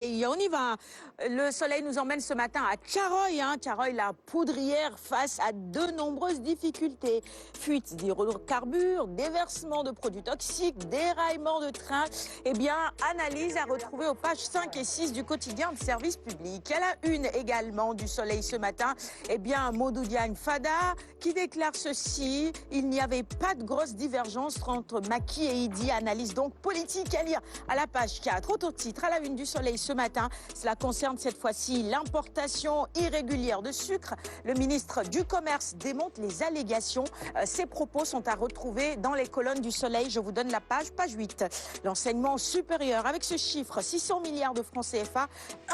Et on y va. Le soleil nous emmène ce matin à Tcharoy. Tcharoy, la poudrière, face à de nombreuses difficultés. Fuite d'hydrocarbures, déversement de produits toxiques, déraillement de trains. Eh bien, analyse à retrouver aux pages 5 et 6 du quotidien de service public. À la une également du soleil ce matin, eh bien, Modou Diagne Fada qui déclare ceci. Il n'y avait pas de grosse divergence entre Macky et Idi. Analyse donc politique à lire à la page 4. Autre titre à la une du soleil ce matin, cela concerne cette fois-ci l'importation irrégulière de sucre. Le ministre du Commerce démonte les allégations. Ces propos sont à retrouver dans les colonnes du soleil. Je vous donne la page 8. L'enseignement supérieur, avec ce chiffre, 600 milliards de francs CFA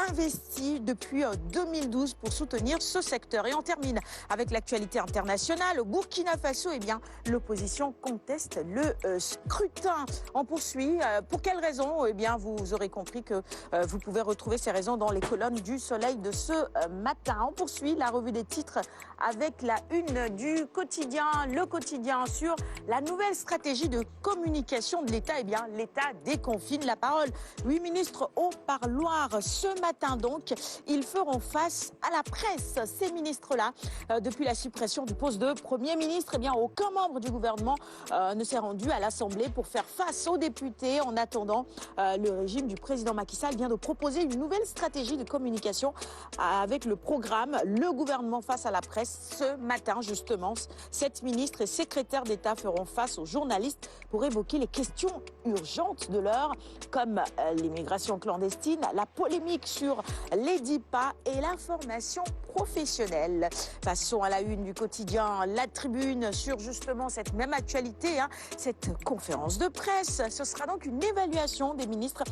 investis depuis 2012 pour soutenir ce secteur. Et on termine avec l'actualité internationale. Au Burkina Faso, eh bien, l'opposition conteste le scrutin. On poursuit. Pour quelles raisons? Eh bien, vous aurez compris que vous pouvez retrouver ces raisons dans les colonnes du soleil de ce matin. On poursuit la revue des titres avec la une du quotidien, le quotidien sur la nouvelle stratégie de communication de l'État. Eh bien, l'État déconfine la parole. 8 ministres au parloir ce matin donc. Ils feront face à la presse. Ces ministres-là, depuis la suppression du poste de Premier ministre, eh bien, aucun membre du gouvernement ne s'est rendu à l'Assemblée pour faire face aux députés. En attendant, le régime du président Macky Sall vient de proposer une nouvelle stratégie de communication avec le programme Le gouvernement face à la presse. Ce matin, justement, 7 ministres et secrétaires d'État feront face aux journalistes pour évoquer les questions urgentes de l'heure, comme l'immigration clandestine, la polémique sur les DIPA et l'information professionnelle. Passons à la une du quotidien La Tribune sur justement cette même actualité, cette conférence de presse. Ce sera donc une évaluation des ministres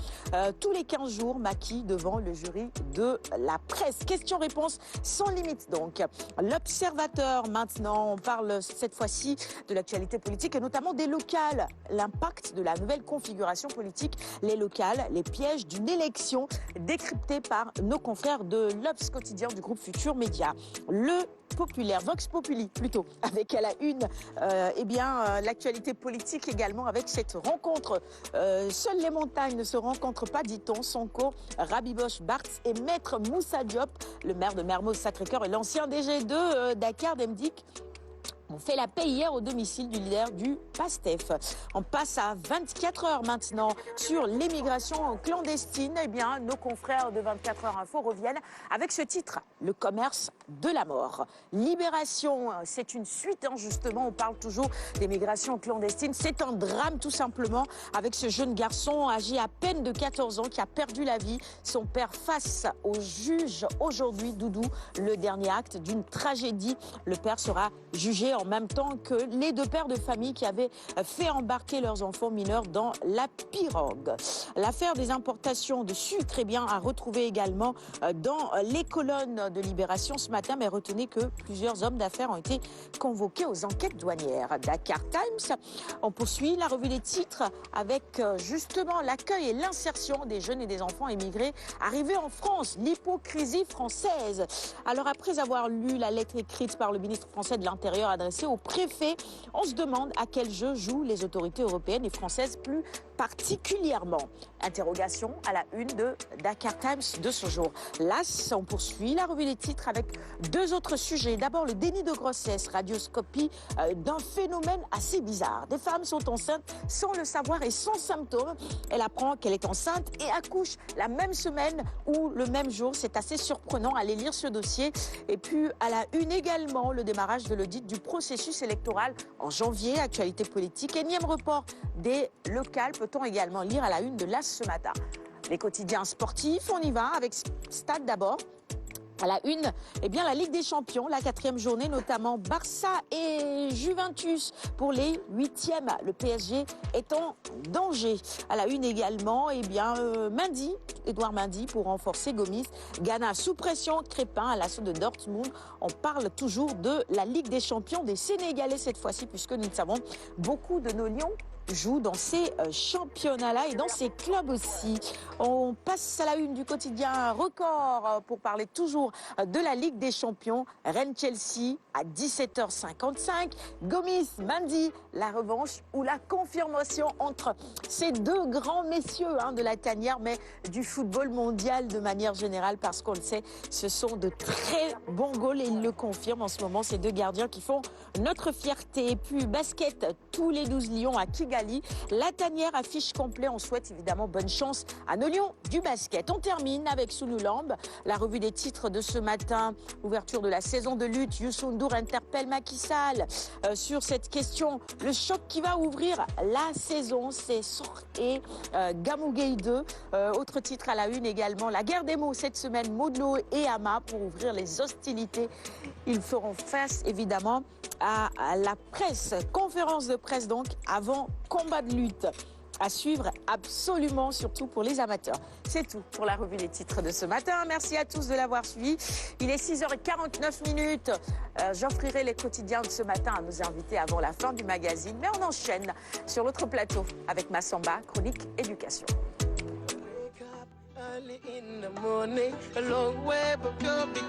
tous les 15 jours, Macky devant le jury de la presse. Question-réponse sans limite donc. L'Observateur maintenant, on parle cette fois-ci de l'actualité politique et notamment des locales. L'impact de la nouvelle configuration politique, les locales, les pièges d'une élection décryptés par nos confrères de l'Obs quotidien du groupe Futur Média. Le populaire, Vox Populi plutôt, avec à la une l'actualité politique également avec cette rencontre. Seules les montagnes ne se rencontrent pas, dit-on. Sonko, Rabiboche, Barthes et Maître Moussa Diop, le maire de Mermoz Sacré-Cœur et l'ancien DG de Dakar Demdik, on fait la paix hier au domicile du leader du PASTEF. On passe à 24 heures maintenant sur l'émigration clandestine. Eh bien, nos confrères de 24 heures Info reviennent avec ce titre, le commerce de la mort. Libération, c'est une suite, justement. On parle toujours d'émigration clandestine. C'est un drame, tout simplement, avec ce jeune garçon âgé à peine de 14 ans qui a perdu la vie. Son père face au juge aujourd'hui, Doudou, le dernier acte d'une tragédie. Le père sera jugé en même temps que les 2 pères de famille qui avaient fait embarquer leurs enfants mineurs dans la pirogue. L'affaire des importations de sucre à retrouver également dans les colonnes de Libération ce matin, mais retenez que plusieurs hommes d'affaires ont été convoqués aux enquêtes douanières. Dakar Times, on poursuit la revue des titres avec justement l'accueil et l'insertion des jeunes et des enfants émigrés arrivés en France, l'hypocrisie française. Alors après avoir lu la lettre écrite par le ministre français de l'Intérieur adressée au préfet, on se demande à quel jeu jouent les autorités européennes et françaises plus particulièrement. Interrogation à la une de Dakar Times de ce jour. Là, on poursuit la revue des titres avec 2 autres sujets. D'abord, le déni de grossesse, radioscopie d'un phénomène assez bizarre. Des femmes sont enceintes sans le savoir et sans symptômes. Elle apprend qu'elle est enceinte et accouche la même semaine ou le même jour. C'est assez surprenant. Allez lire ce dossier. Et puis, à la une également, le démarrage de l'audit du processus électoral en janvier. Actualité politique. Énième report des locales. Peut-on également lire à la une de l'As ce matin. Les quotidiens sportifs, on y va avec Stade d'abord. À la une, la Ligue des Champions, la 4e journée, notamment Barça et Juventus pour les 8e. Le PSG est en danger. À la une également, Mendy, Edouard Mendy pour renforcer Gomis. Ghana sous pression, Crépin à l'assaut de Dortmund. On parle toujours de la Ligue des Champions des Sénégalais cette fois-ci, puisque nous le savons, beaucoup de nos lions joue dans ces championnats-là et dans ces clubs aussi. On passe à la une du quotidien Record pour parler toujours de la Ligue des Champions. Rennes-Chelsea à 17h55. Gomis-Mendy, la revanche ou la confirmation entre ces deux grands messieurs de la tanière, mais du football mondial de manière générale, parce qu'on le sait, ce sont de très bons goals et ils le confirment en ce moment, ces deux gardiens qui font notre fierté. Et puis basket, tous les 12 lions à Kigali. La tanière affiche complet. On souhaite évidemment bonne chance à nos lions du basket. On termine avec Sunulamb, la revue des titres de ce matin. Ouverture de la saison de lutte. Youssou N'Dour interpelle Macky Sall sur cette question. Le choc qui va ouvrir la saison, c'est Sour et Gamougué 2. Autre titre à la une également. La guerre des mots cette semaine. Modlo et Ama pour ouvrir les hostilités. Ils feront face évidemment à la presse. Conférence de presse donc avant combat de lutte. À suivre absolument, surtout pour les amateurs. C'est tout pour la revue des titres de ce matin. Merci à tous de l'avoir suivi. Il est 6h49. J'offrirai les quotidiens de ce matin à nos invités avant la fin du magazine. Mais on enchaîne sur l'autre plateau avec Massamba, chronique éducation. Early in the morning, a long way, but you'll be